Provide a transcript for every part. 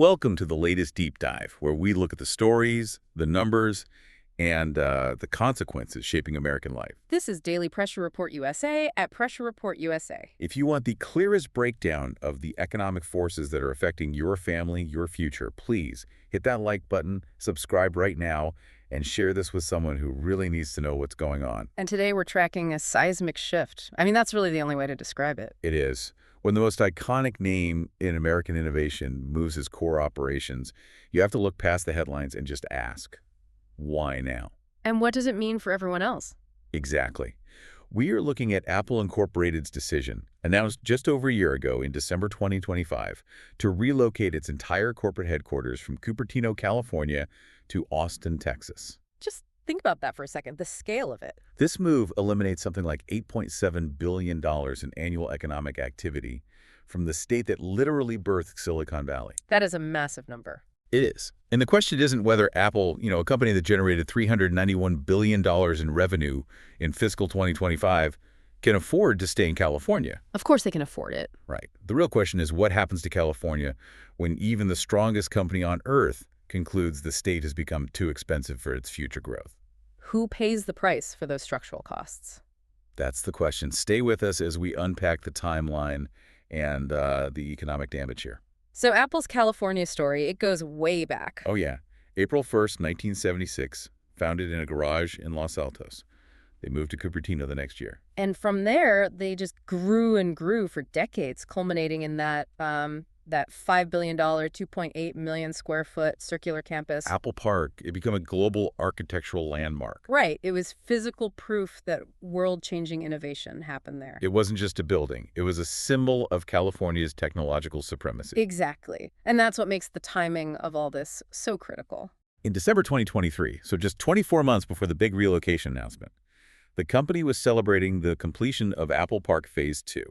Welcome to the latest deep dive, where we look at the stories, the numbers, and the consequences shaping American life. This is Daily Pressure Report USA at Pressure Report USA. If you want the clearest breakdown of the economic forces that are affecting your family, your future, please hit that like button, subscribe right now, and share this with someone who really needs to know what's going on. And today we're tracking a seismic shift. I mean, that's really the only way to describe it. It is. When the most iconic name in American innovation moves its core operations, you have to look past the headlines and just ask, why now? And what does it mean for everyone else? Exactly. We are looking at Apple Incorporated's decision, announced just over a year ago in December 2025, to relocate its entire corporate headquarters from Cupertino, California, to Austin, Texas. Just think about that for a second, the scale of it. This move eliminates something like $8.7 billion in annual economic activity from the state that literally birthed Silicon Valley. That is a massive number. It is. And the question isn't whether Apple, a company that generated $391 billion in revenue in fiscal 2025, can afford to stay in California. Of course they can afford it. Right. The real question is what happens to California when even the strongest company on Earth concludes the state has become too expensive for its future growth. Who pays the price for those structural costs? That's the question. Stay with us as we unpack the timeline and the economic damage here. So Apple's California story, it goes way back. Oh, yeah. April 1st, 1976, founded in a garage in Los Altos. They moved to Cupertino the next year. And from there, they just grew and grew for decades, culminating in that $5 billion, 2.8 million square foot circular campus. Apple Park, it became a global architectural landmark. Right. It was physical proof that world-changing innovation happened there. It wasn't just a building. It was a symbol of California's technological supremacy. Exactly. And that's what makes the timing of all this so critical. In December 2023, so just 24 months before the big relocation announcement, the company was celebrating the completion of Apple Park Phase 2.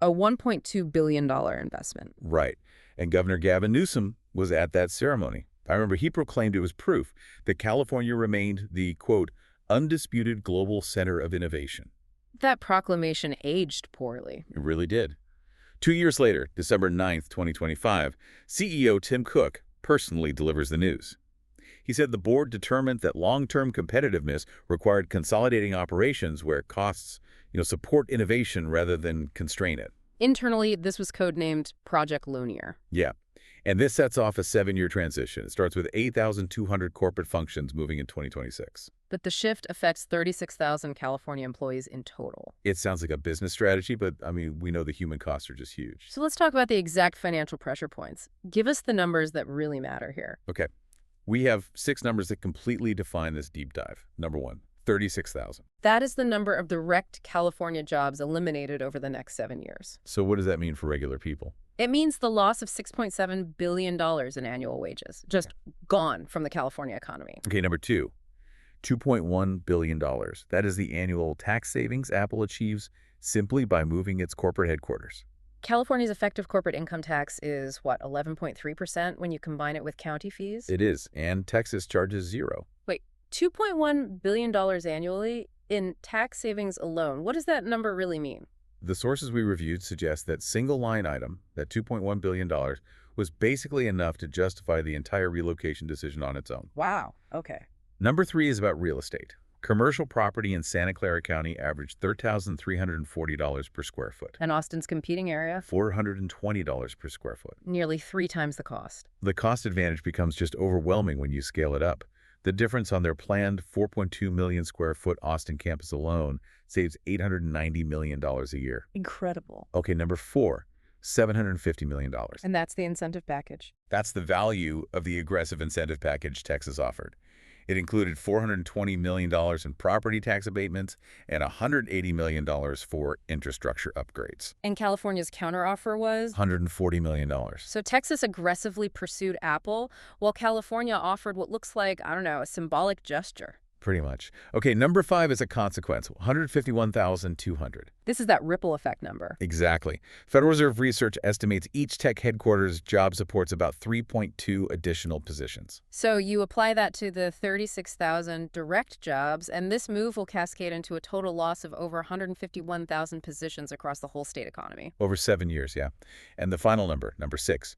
A $1.2 billion investment. Right. And Governor Gavin Newsom was at that ceremony. I remember he proclaimed it was proof that California remained the, quote, undisputed global center of innovation. That proclamation aged poorly. It really did. 2 years later, December 9th, 2025, CEO Tim Cook personally delivers the news. He said the board determined that long-term competitiveness required consolidating operations where costs, support innovation rather than constrain it. Internally, this was codenamed Project Lunar. Yeah. And this sets off a 7-year transition. It starts with 8,200 corporate functions moving in 2026. But the shift affects 36,000 California employees in total. It sounds like a business strategy, but we know the human costs are just huge. So let's talk about the exact financial pressure points. Give us the numbers that really matter here. Okay. We have 6 numbers that completely define this deep dive. Number 1, 36,000. That is the number of direct California jobs eliminated over the next 7 years. So what does that mean for regular people? It means the loss of $6.7 billion in annual wages, just gone from the California economy. Okay, number 2, $2.1 billion. That is the annual tax savings Apple achieves simply by moving its corporate headquarters. California's effective corporate income tax is, 11.3% when you combine it with county fees? It is, and Texas charges 0. Wait, $2.1 billion annually in tax savings alone. What does that number really mean? The sources we reviewed suggest that single line item, that $2.1 billion, was basically enough to justify the entire relocation decision on its own. Wow. Okay. Number 3 is about real estate. Commercial property in Santa Clara County averaged $3,340 per square foot. And Austin's competing area? $420 per square foot. Nearly 3 times the cost. The cost advantage becomes just overwhelming when you scale it up. The difference on their planned 4.2 million square foot Austin campus alone saves $890 million a year. Incredible. Okay, number 4, $750 million. And that's the incentive package. That's the value of the aggressive incentive package Texas offered. It included $420 million in property tax abatements and $180 million for infrastructure upgrades. And California's counteroffer was? $140 million. So Texas aggressively pursued Apple, while California offered what looks like, a symbolic gesture. Pretty much. Okay, number 5 is a consequence, 151,200. This is that ripple effect number. Exactly. Federal Reserve Research estimates each tech headquarters job supports about 3.2 additional positions. So you apply that to the 36,000 direct jobs, and this move will cascade into a total loss of over 151,000 positions across the whole state economy. Over 7 years, yeah. And the final number, number 6,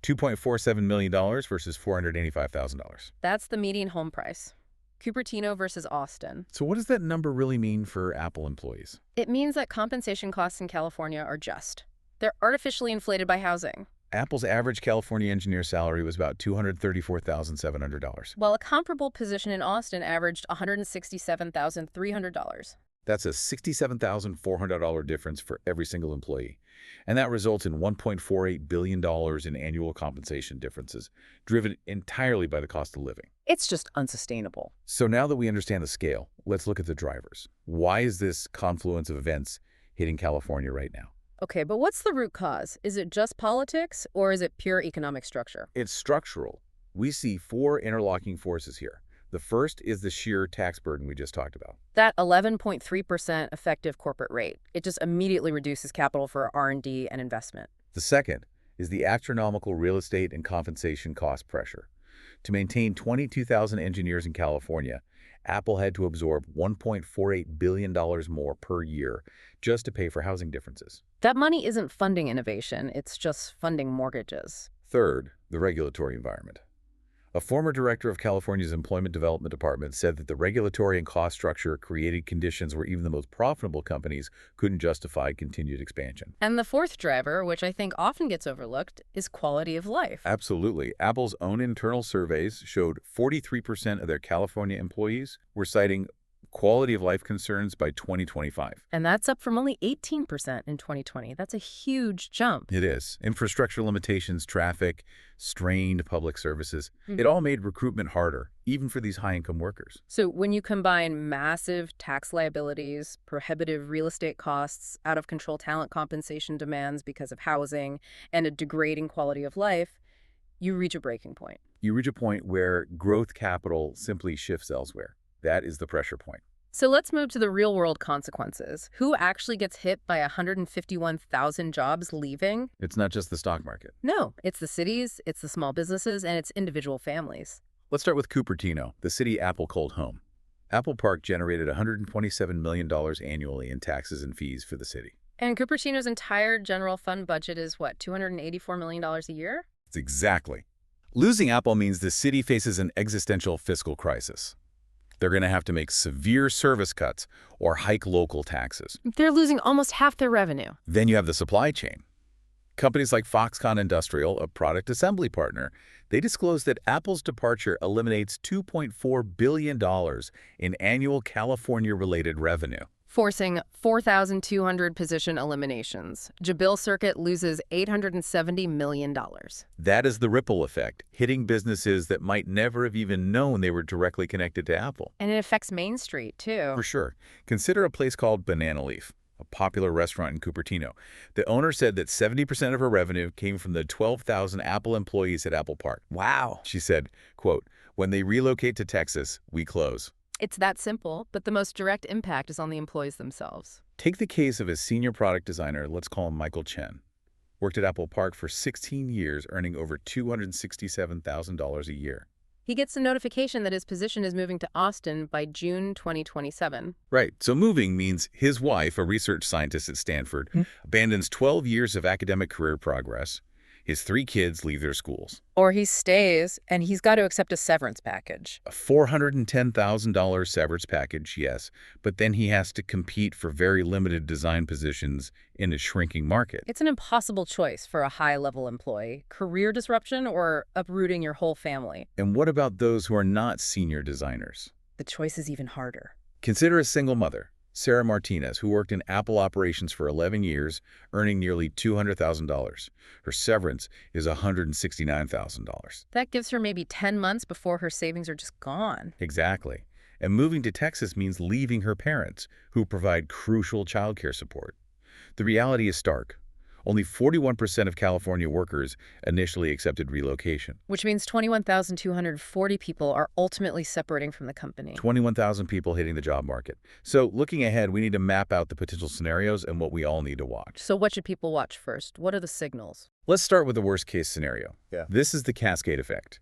$2.47 million versus $485,000. That's the median home price. Cupertino versus Austin. So what does that number really mean for Apple employees? It means that compensation costs in California are just. They're artificially inflated by housing. Apple's average California engineer salary was about $234,700. While a comparable position in Austin averaged $167,300. That's a $67,400 difference for every single employee. And that results in $1.48 billion in annual compensation differences, driven entirely by the cost of living. It's just unsustainable. So now that we understand the scale, let's look at the drivers. Why is this confluence of events hitting California right now? Okay, but what's the root cause? Is it just politics, or is it pure economic structure? It's structural. We see four interlocking forces here. The first is the sheer tax burden we just talked about. That 11.3% effective corporate rate, it just immediately reduces capital for R&D and investment. The second is the astronomical real estate and compensation cost pressure. To maintain 22,000 engineers in California, Apple had to absorb $1.48 billion more per year just to pay for housing differences. That money isn't funding innovation, it's just funding mortgages. Third, the regulatory environment. A former director of California's Employment Development Department said that the regulatory and cost structure created conditions where even the most profitable companies couldn't justify continued expansion. And the fourth driver, which I think often gets overlooked, is quality of life. Absolutely. Apple's own internal surveys showed 43% of their California employees were citing quality of life concerns by 2025. And that's up from only 18% in 2020. That's a huge jump. It is. Infrastructure limitations, traffic, strained public services. It all made recruitment harder, even for these high-income workers. So when you combine massive tax liabilities, prohibitive real estate costs, out-of-control talent compensation demands because of housing, and a degrading quality of life, you reach a breaking point. You reach a point where growth capital simply shifts elsewhere. That is the pressure point. So let's move to the real-world consequences. Who actually gets hit by 151,000 jobs leaving? It's not just the stock market. No, it's the cities, it's the small businesses, and it's individual families. Let's start with Cupertino, the city Apple called home. Apple Park generated $127 million annually in taxes and fees for the city. And Cupertino's entire general fund budget is, what, $284 million a year? It's exactly. Losing Apple means the city faces an existential fiscal crisis. They're going to have to make severe service cuts or hike local taxes. They're losing almost half their revenue. Then you have the supply chain. Companies like Foxconn Industrial, a product assembly partner, they disclosed that Apple's departure eliminates $2.4 billion in annual California-related revenue. Forcing 4,200 position eliminations. Jabil Circuit loses $870 million. That is the ripple effect, hitting businesses that might never have even known they were directly connected to Apple. And it affects Main Street, too. For sure. Consider a place called Banana Leaf, a popular restaurant in Cupertino. The owner said that 70% of her revenue came from the 12,000 Apple employees at Apple Park. Wow. She said, quote, "When they relocate to Texas, we close." It's that simple, but the most direct impact is on the employees themselves. Take the case of a senior product designer, let's call him Michael Chen. Worked at Apple Park for 16 years, earning over $267,000 a year. He gets a notification that his position is moving to Austin by June 2027. Right. So moving means his wife, a research scientist at Stanford, abandons 12 years of academic career progress. His 3 kids leave their schools. Or he stays, and he's got to accept a severance package. A $410,000 severance package, yes, but then he has to compete for very limited design positions in a shrinking market. It's an impossible choice for a high-level employee. Career disruption or uprooting your whole family. And what about those who are not senior designers? The choice is even harder. Consider a single mother, Sarah Martinez, who worked in Apple operations for 11 years, earning nearly $200,000. Her severance is $169,000. That gives her maybe 10 months before her savings are just gone. Exactly. And moving to Texas means leaving her parents, who provide crucial childcare support. The reality is stark. Only 41% of California workers initially accepted relocation. Which means 21,240 people are ultimately separating from the company. 21,000 people hitting the job market. So looking ahead, we need to map out the potential scenarios and what we all need to watch. So what should people watch first? What are the signals? Let's start with the worst-case scenario. This is the cascade effect.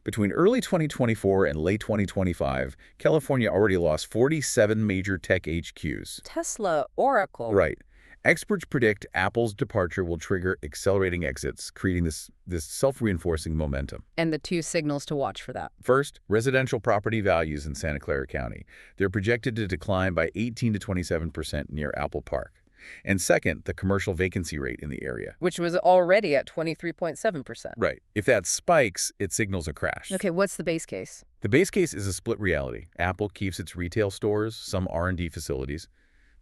Between early 2024 and late 2025, California already lost 47 major tech HQs. Tesla, Oracle. Right. Experts predict Apple's departure will trigger accelerating exits, creating this self-reinforcing momentum. And the two signals to watch for that. First, residential property values in Santa Clara County. They're projected to decline by 18 to 27% near Apple Park. And second, the commercial vacancy rate in the area. Which was already at 23.7%. Right. If that spikes, it signals a crash. Okay, what's the base case? The base case is a split reality. Apple keeps its retail stores, some R&D facilities.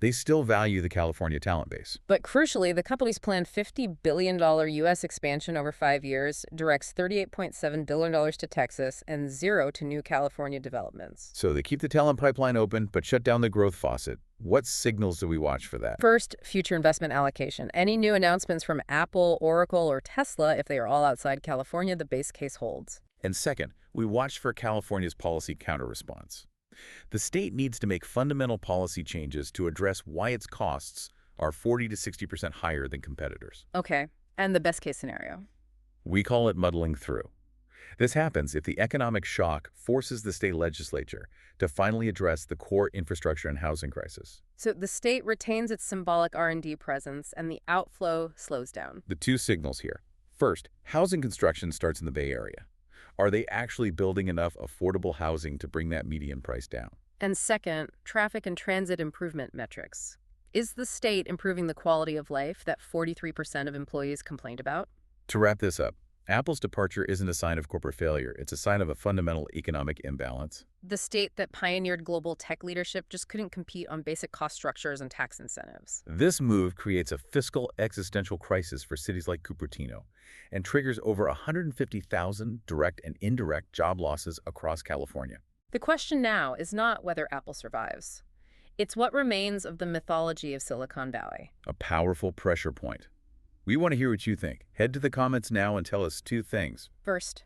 They still value the California talent base. But crucially, the company's planned $50 billion U.S. expansion over 5 years directs $38.7 billion to Texas and zero to new California developments. So they keep the talent pipeline open, but shut down the growth faucet. What signals do we watch for that? First, future investment allocation. Any new announcements from Apple, Oracle, or Tesla, if they are all outside California, the base case holds. And second, we watch for California's policy counterresponse. The state needs to make fundamental policy changes to address why its costs are 40 to 60% higher than competitors. Okay, and the best case scenario? We call it muddling through. This happens if the economic shock forces the state legislature to finally address the core infrastructure and housing crisis. So the state retains its symbolic R&D presence and the outflow slows down. The two signals here. First, housing construction starts in the Bay Area. Are they actually building enough affordable housing to bring that median price down? And second, traffic and transit improvement metrics. Is the state improving the quality of life that 43% of employees complained about? To wrap this up, Apple's departure isn't a sign of corporate failure. It's a sign of a fundamental economic imbalance. The state that pioneered global tech leadership just couldn't compete on basic cost structures and tax incentives. This move creates a fiscal existential crisis for cities like Cupertino and triggers over 150,000 direct and indirect job losses across California. The question now is not whether Apple survives. It's what remains of the mythology of Silicon Valley. A powerful pressure point. We want to hear what you think. Head to the comments now and tell us two things. First,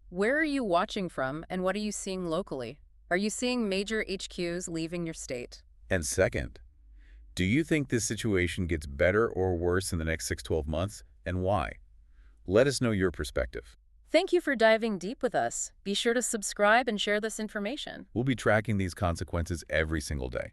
where are you watching from and what are you seeing locally? Are you seeing major HQs leaving your state? And second, do you think this situation gets better or worse in the next 6-12 months, and why? Let us know your perspective. Thank you for diving deep with us. Be sure to subscribe and share this information. We'll be tracking these consequences every single day.